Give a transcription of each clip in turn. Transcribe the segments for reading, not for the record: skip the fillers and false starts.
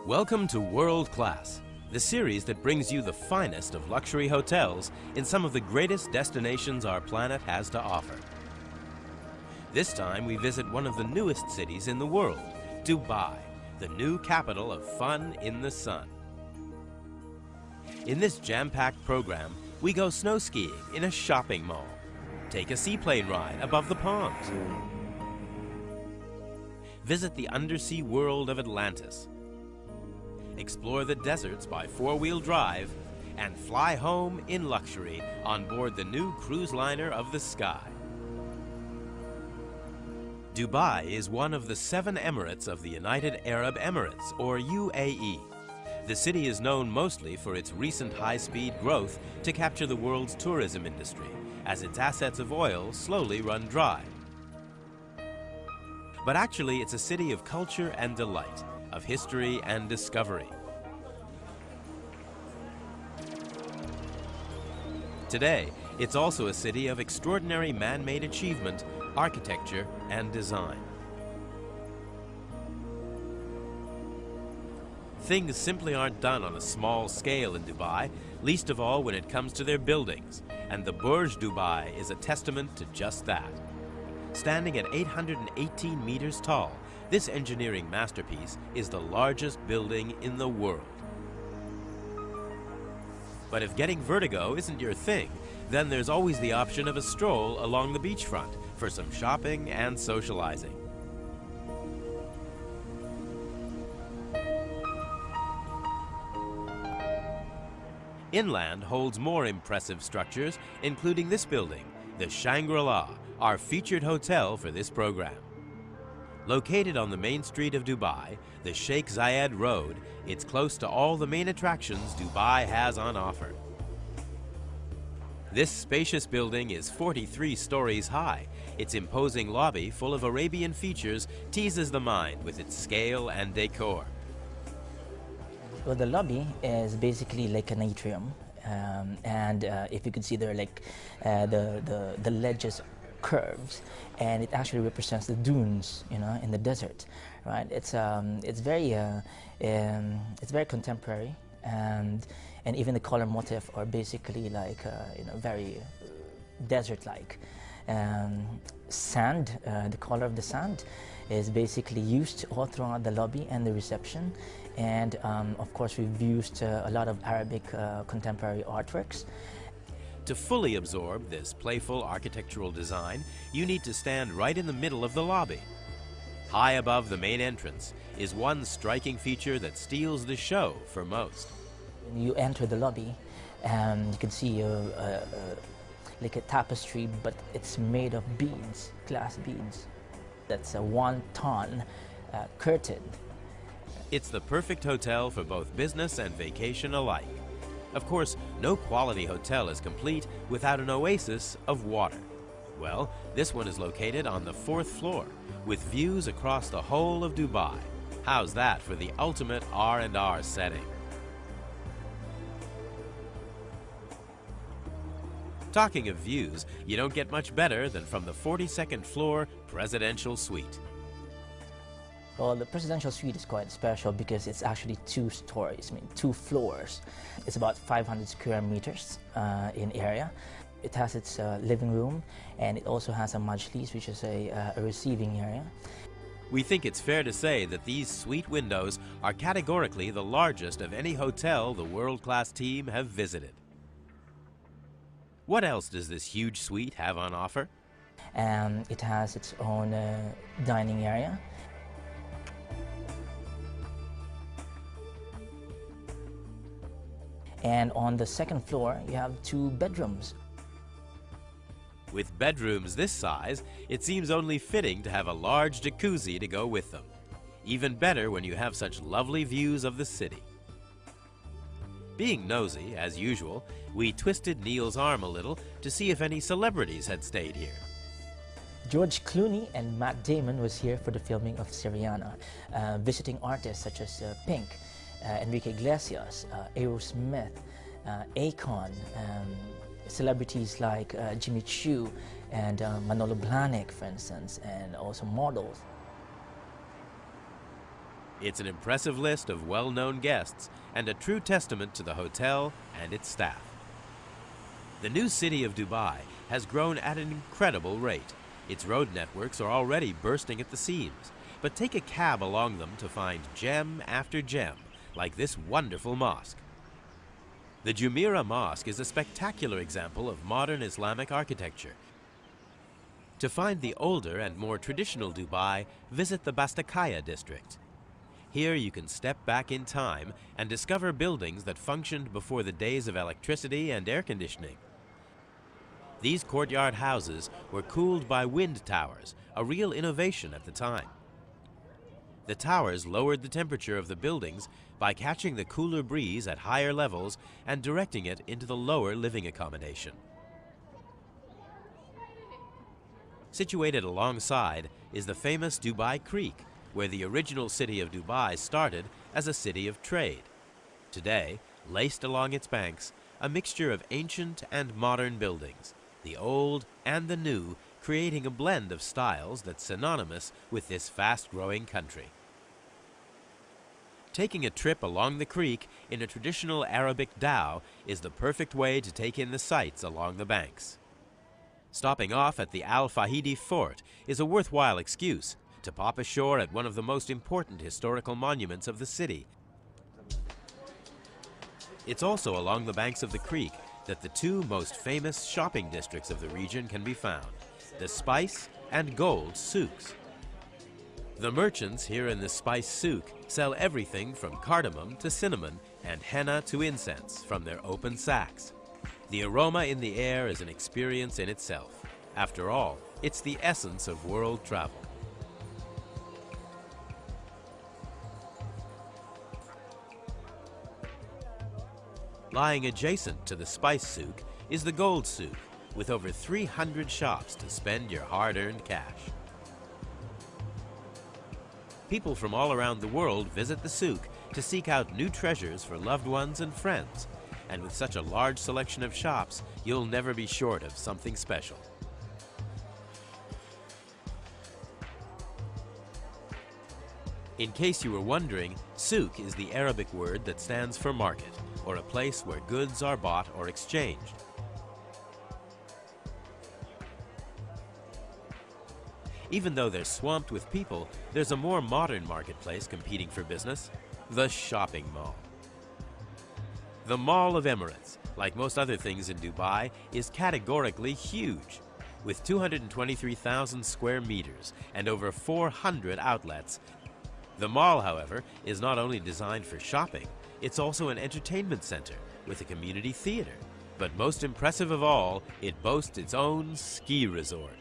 Welcome to World Class, the series that brings you the finest of luxury hotels in some of the greatest destinations our planet has to offer. This time we visit one of the newest cities in the world, Dubai, the new capital of fun in the sun. In this jam-packed program, we go snow skiing in a shopping mall, take a seaplane ride above the palms, visit the undersea world of Atlantis, explore the deserts by four-wheel drive, and fly home in luxury on board the new cruise liner of the sky. Dubai is one of the 7 emirates of the United Arab Emirates, or UAE. The city is known mostly for its recent high-speed growth to capture the world's tourism industry, as its assets of oil slowly run dry. But actually, it's a city of culture and delight, of history and discovery. Today, it's also a city of extraordinary man-made achievement, architecture, and design. Things simply aren't done on a small scale in Dubai, least of all when it comes to their buildings, and the Burj Dubai is a testament to just that. Standing at 818 meters tall, this engineering masterpiece is the largest building in the world. But if getting vertigo isn't your thing, then there's always the option of a stroll along the beachfront for some shopping and socializing. Inland holds more impressive structures, including this building, the Shangri-La, our featured hotel for this program. Located on the main street of Dubai, the Sheikh Zayed Road, it's close to all the main attractions Dubai has on offer. This spacious building is 43 stories high. Its imposing lobby, full of Arabian features, teases the mind with its scale and decor. Well, the lobby is basically like an atrium, and if you could see there, like the ledges curves, and it actually represents the dunes, you know, in the desert, right? It's very contemporary, and even the color motif are basically like very desert-like. Sand, the color of the sand is basically used all throughout the lobby and the reception, and of course we've used a lot of Arabic contemporary artworks. To fully absorb this playful architectural design, you need to stand right in the middle of the lobby. High above the main entrance is one striking feature that steals the show for most. When you enter the lobby, you can see like a tapestry, but it's made of beads, glass beads. That's a 1-ton curtain. It's the perfect hotel for both business and vacation alike. Of course, no quality hotel is complete without an oasis of water. Well, this one is located on the 4th floor, with views across the whole of Dubai. How's that for the ultimate R&R setting? Talking of views, you don't get much better than from the 42nd floor presidential suite. Well, the presidential suite is quite special because it's actually 2 stories, 2 floors. It's about 500 square meters in area. It has its living room, and it also has a majlis, which is a receiving area. We think it's fair to say that these suite windows are categorically the largest of any hotel the world-class team have visited. What else does this huge suite have on offer? It has its own dining area. And on the 2nd floor, you have 2 bedrooms. With bedrooms this size, it seems only fitting to have a large jacuzzi to go with them. Even better when you have such lovely views of the city. Being nosy, as usual, we twisted Neil's arm a little to see if any celebrities had stayed here. George Clooney and Matt Damon was here for the filming of Syriana. Visiting artists such as Pink, Enrique Iglesias, Aerosmith, Akon, celebrities like Jimmy Choo and Manolo Blahnik, for instance, and also models. It's an impressive list of well-known guests and a true testament to the hotel and its staff. The new city of Dubai has grown at an incredible rate. Its road networks are already bursting at the seams, but take a cab along them to find gem after gem, like this wonderful mosque. The Jumeirah Mosque is a spectacular example of modern Islamic architecture. To find the older and more traditional Dubai, visit the Bastakaya district. Here you can step back in time and discover buildings that functioned before the days of electricity and air conditioning. These courtyard houses were cooled by wind towers, a real innovation at the time. The towers lowered the temperature of the buildings by catching the cooler breeze at higher levels and directing it into the lower living accommodation. Situated alongside is the famous Dubai Creek, where the original city of Dubai started as a city of trade. Today, laced along its banks, a mixture of ancient and modern buildings, the old and the new, creating a blend of styles that's synonymous with this fast-growing country. Taking a trip along the creek in a traditional Arabic dhow is the perfect way to take in the sights along the banks. Stopping off at the Al Fahidi Fort is a worthwhile excuse to pop ashore at one of the most important historical monuments of the city. It's also along the banks of the creek that the two most famous shopping districts of the region can be found, the Spice and Gold souks. The merchants here in the Spice souk sell everything from cardamom to cinnamon and henna to incense from their open sacks. The aroma in the air is an experience in itself. After all, it's the essence of world travel. Lying adjacent to the Spice souk is the Gold souk, with over 300 shops to spend your hard-earned cash. People from all around the world visit the souk to seek out new treasures for loved ones and friends. And with such a large selection of shops, you'll never be short of something special. In case you were wondering, souk is the Arabic word that stands for market, or a place where goods are bought or exchanged. Even though they're swamped with people, there's a more modern marketplace competing for business, the shopping mall. The Mall of Emirates, like most other things in Dubai, is categorically huge. With 223,000 square meters and over 400 outlets, the mall, however, is not only designed for shopping, it's also an entertainment center with a community theater. But most impressive of all, it boasts its own ski resort.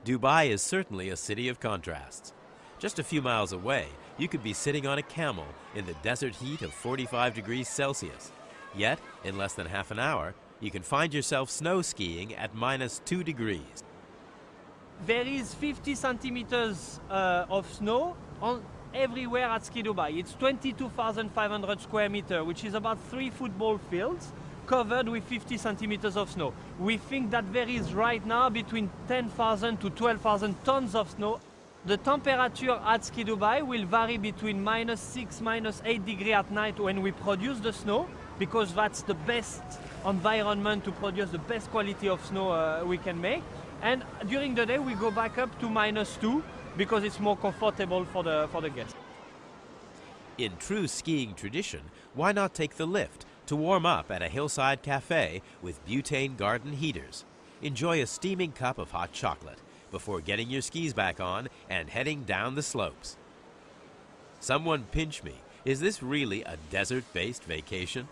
Dubai is certainly a city of contrasts. Just a few miles away, you could be sitting on a camel in the desert heat of 45 degrees Celsius. Yet, in less than half an hour, you can find yourself snow skiing at -2 degrees. There is 50 centimeters of snow everywhere at Ski Dubai. It's 22,500 square meters, which is about 3 football fields covered with 50 centimeters of snow. We think that there is right now between 10,000 to 12,000 tons of snow. The temperature at Ski Dubai will vary between -6, -8 degrees at night when we produce the snow, because that's the best environment to produce the best quality of snow we can make. And during the day we go back up to -2 because it's more comfortable for the guests. In true skiing tradition, why not take the lift to warm up at a hillside cafe with butane garden heaters? Enjoy a steaming cup of hot chocolate before getting your skis back on and heading down the slopes. Someone pinch me, is this really a desert-based vacation?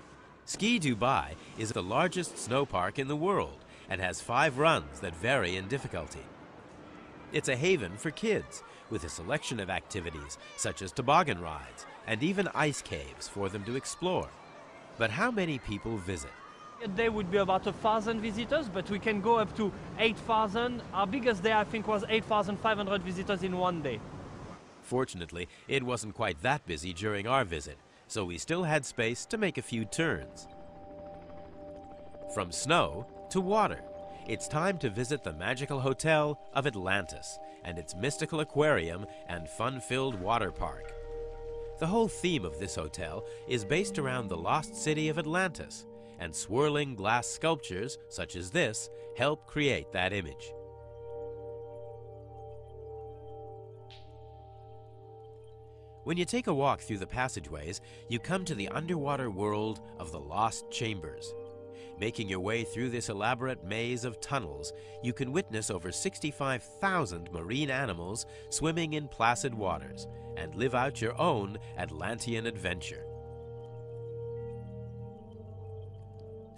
Ski Dubai is the largest snow park in the world and has 5 runs that vary in difficulty. It's a haven for kids, with a selection of activities such as toboggan rides and even ice caves for them to explore. But how many people visit? A day would be about 1,000 visitors, but we can go up to 8,000. Our biggest day, I think, was 8,500 visitors in one day. Fortunately, it wasn't quite that busy during our visit, so we still had space to make a few turns. From snow to water, it's time to visit the magical hotel of Atlantis and its mystical aquarium and fun-filled water park. The whole theme of this hotel is based around the lost city of Atlantis, and swirling glass sculptures such as this help create that image. When you take a walk through the passageways, you come to the underwater world of the Lost Chambers. Making your way through this elaborate maze of tunnels, you can witness over 65,000 marine animals swimming in placid waters and live out your own Atlantean adventure.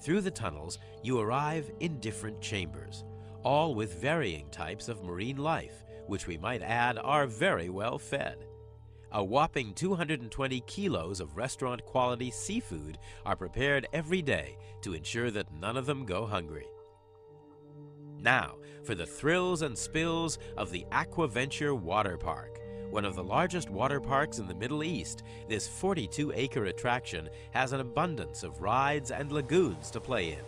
Through the tunnels, you arrive in different chambers, all with varying types of marine life, which we might add are very well fed. A whopping 220 kilos of restaurant-quality seafood are prepared every day to ensure that none of them go hungry. Now, for the thrills and spills of the Aquaventure Water Park. One of the largest water parks in the Middle East, this 42-acre attraction has an abundance of rides and lagoons to play in.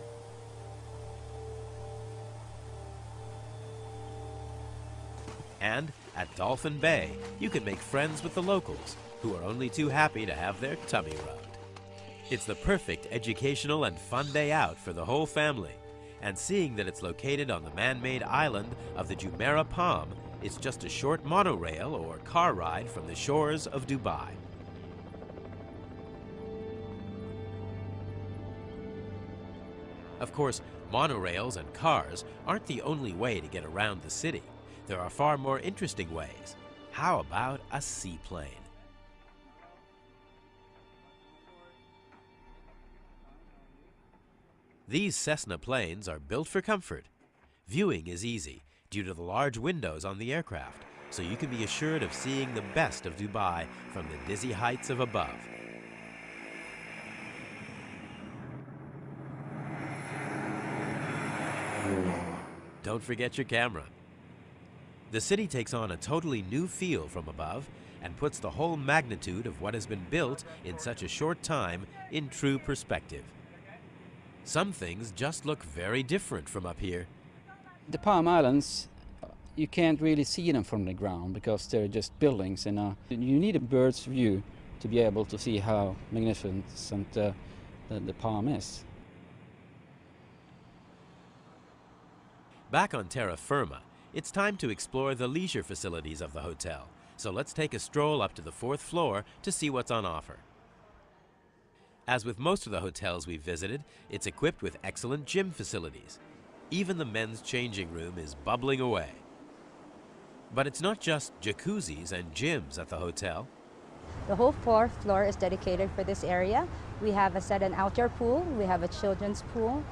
And at Dolphin Bay, you can make friends with the locals, who are only too happy to have their tummy rubbed. It's the perfect educational and fun day out for the whole family, and seeing that it's located on the man-made island of the Jumeirah Palm, it's just a short monorail or car ride from the shores of Dubai. Of course, monorails and cars aren't the only way to get around the city. There are far more interesting ways. How about a seaplane? These Cessna planes are built for comfort. Viewing is easy due to the large windows on the aircraft, so you can be assured of seeing the best of Dubai from the dizzy heights of above. Don't forget your camera. The city takes on a totally new feel from above and puts the whole magnitude of what has been built in such a short time in true perspective. Some things just look very different from up here. The Palm Islands, you can't really see them from the ground because they're just buildings, and you need a bird's view to be able to see how magnificent the Palm is. Back on terra firma, it's time to explore the leisure facilities of the hotel, so let's take a stroll up to the 4th floor to see what's on offer. As with most of the hotels we've visited, it's equipped with excellent gym facilities. Even the men's changing room is bubbling away. But it's not just jacuzzis and gyms at the hotel. The whole 4th floor is dedicated for this area. We have an outdoor pool, we have a children's pool.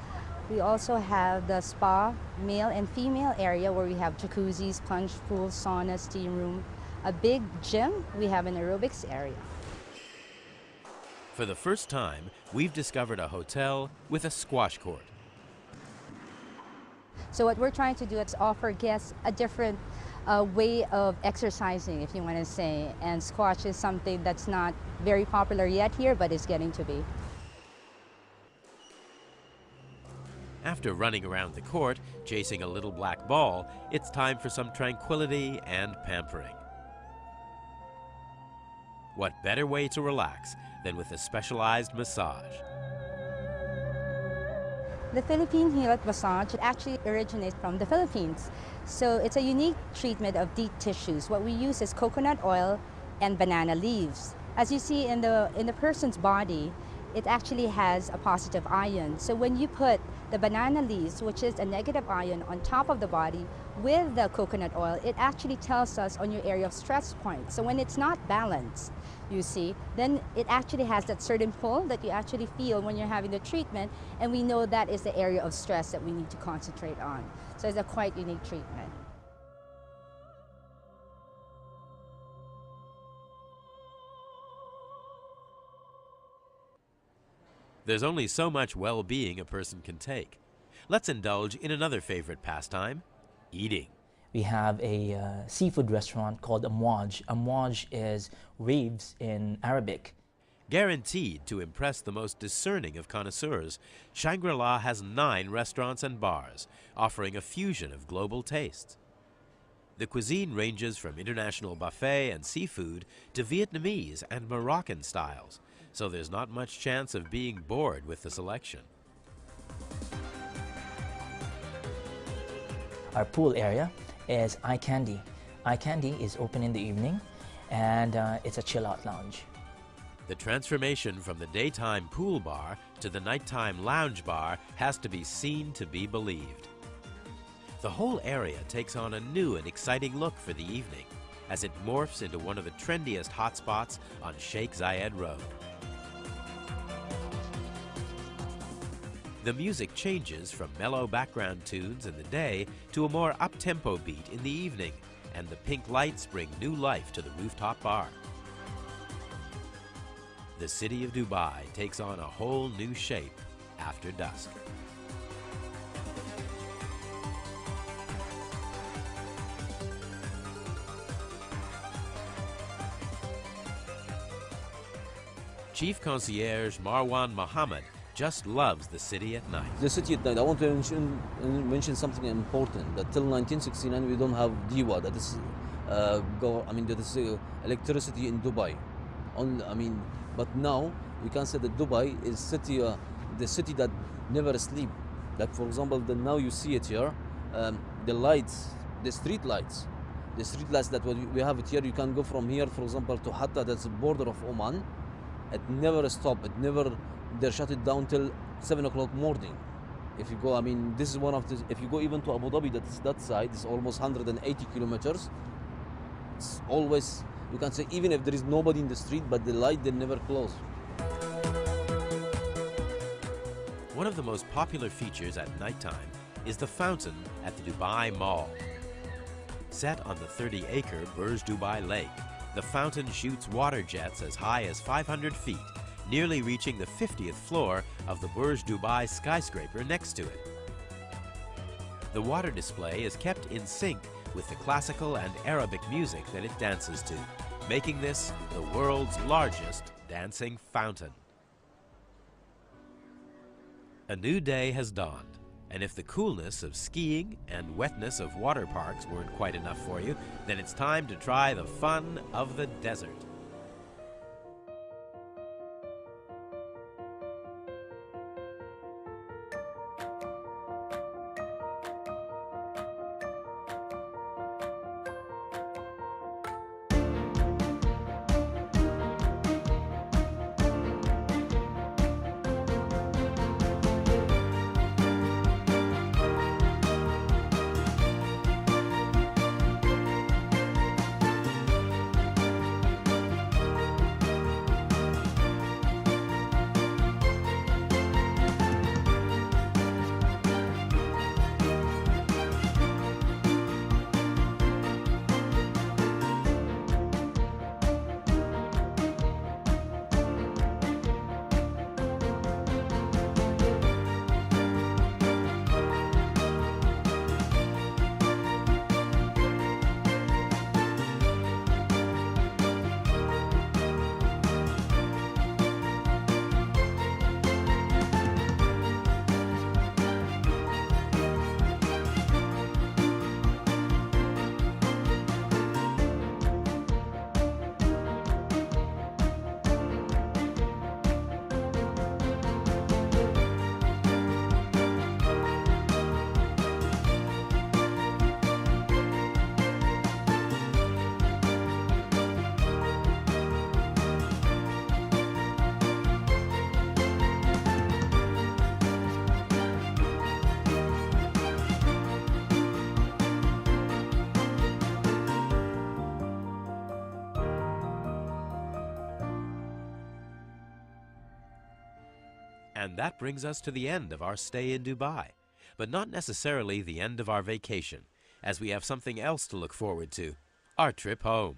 We also have the spa, male and female area where we have jacuzzis, plunge pools, sauna, steam room. A big gym, we have an aerobics area. For the first time, we've discovered a hotel with a squash court. So what we're trying to do is offer guests a different way of exercising, if you want to say. And squash is something that's not very popular yet here, but is getting to be. After running around the court, chasing a little black ball, it's time for some tranquility and pampering. What better way to relax than with a specialized massage? The Philippine Health Massage actually originates from the Philippines. So it's a unique treatment of deep tissues. What we use is coconut oil and banana leaves. As you see in the person's body, it actually has a positive ion. So when you put the banana leaves, which is a negative ion, on top of the body with the coconut oil, it actually tells us on your area of stress point. So when it's not balanced, you see, then it actually has that certain pull that you actually feel when you're having the treatment, and we know that is the area of stress that we need to concentrate on. So it's a quite unique treatment. There's only so much well-being a person can take. Let's indulge in another favorite pastime, eating. We have a seafood restaurant called Amwaj. Amwaj is waves in Arabic. Guaranteed to impress the most discerning of connoisseurs, Shangri-La has 9 restaurants and bars, offering a fusion of global tastes. The cuisine ranges from international buffet and seafood to Vietnamese and Moroccan styles, so there's not much chance of being bored with the selection. Our pool area is Eye Candy. Eye Candy is open in the evening, and it's a chill-out lounge. The transformation from the daytime pool bar to the nighttime lounge bar has to be seen to be believed. The whole area takes on a new and exciting look for the evening as it morphs into one of the trendiest hotspots on Sheikh Zayed Road. The music changes from mellow background tunes in the day to a more up-tempo beat in the evening, and the pink lights bring new life to the rooftop bar. The city of Dubai takes on a whole new shape after dusk. Chief Concierge Marwan Mohammed just loves the city at night. The city at night, I want to mention something important, that till 1969 we don't have diwa, that is, that is electricity in Dubai. But now we can say that Dubai is the city that never sleep. Like for example, now you see it here, the lights, the street lights that we have it here. You can go from here, for example, to Hatta, that's the border of Oman. It never stop. They shut it down till 7 o'clock morning. If you go, this is one of the. If you go even to Abu Dhabi, that side is almost 180 kilometers. It's always, you can say, even if there is nobody in the street, but the light they never close. One of the most popular features at nighttime is the fountain at the Dubai Mall. Set on the 30-acre Burj Dubai Lake, the fountain shoots water jets as high as 500 feet, nearly reaching the 50th floor of the Burj Dubai skyscraper next to it. The water display is kept in sync with the classical and Arabic music that it dances to, making this the world's largest dancing fountain. A new day has dawned, and if the coolness of skiing and wetness of water parks weren't quite enough for you, then it's time to try the fun of the desert. And that brings us to the end of our stay in Dubai, but not necessarily the end of our vacation, as we have something else to look forward to, our trip home.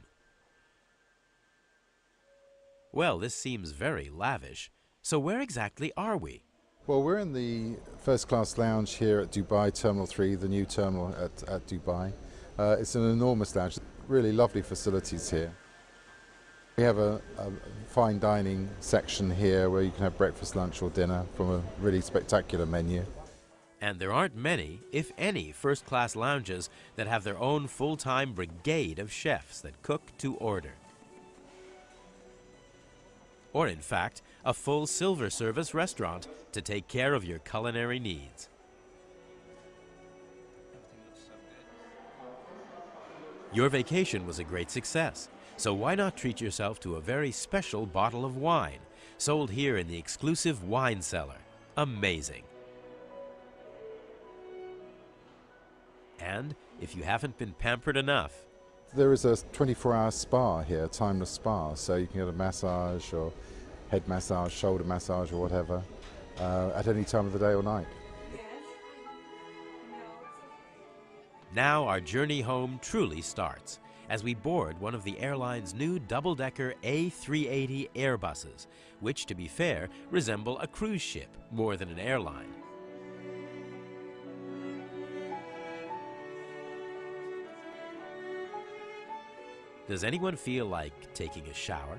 Well, this seems very lavish, so where exactly are we? Well, we're in the first-class lounge here at Dubai Terminal 3, the new terminal at Dubai. It's an enormous lounge, really lovely facilities here. We have a fine dining section here where you can have breakfast, lunch or dinner from a really spectacular menu. And there aren't many, if any, first-class lounges that have their own full-time brigade of chefs that cook to order. Or in fact, a full silver service restaurant to take care of your culinary needs. Your vacation was a great success, so why not treat yourself to a very special bottle of wine, sold here in the exclusive wine cellar. Amazing. And if you haven't been pampered enough, there is a 24-hour spa here, timeless spa, so you can get a massage or head massage, shoulder massage or whatever at any time of the day or night. now our journey home truly starts as we board one of the airline's new double-decker A380 Airbuses, which, to be fair, resemble a cruise ship more than an airline. Does anyone feel like taking a shower?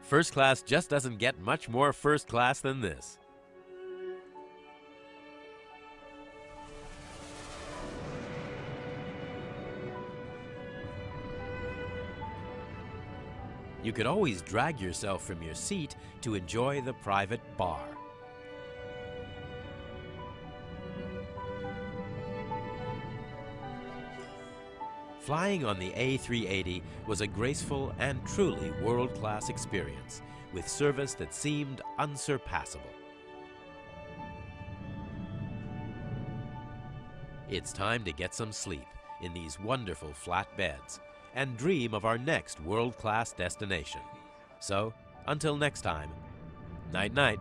First class just doesn't get much more first class than this. You could always drag yourself from your seat to enjoy the private bar. Flying on the A380 was a graceful and truly world-class experience, with service that seemed unsurpassable. It's time to get some sleep in these wonderful flat beds and dream of our next world-class destination. So, until next time, night-night.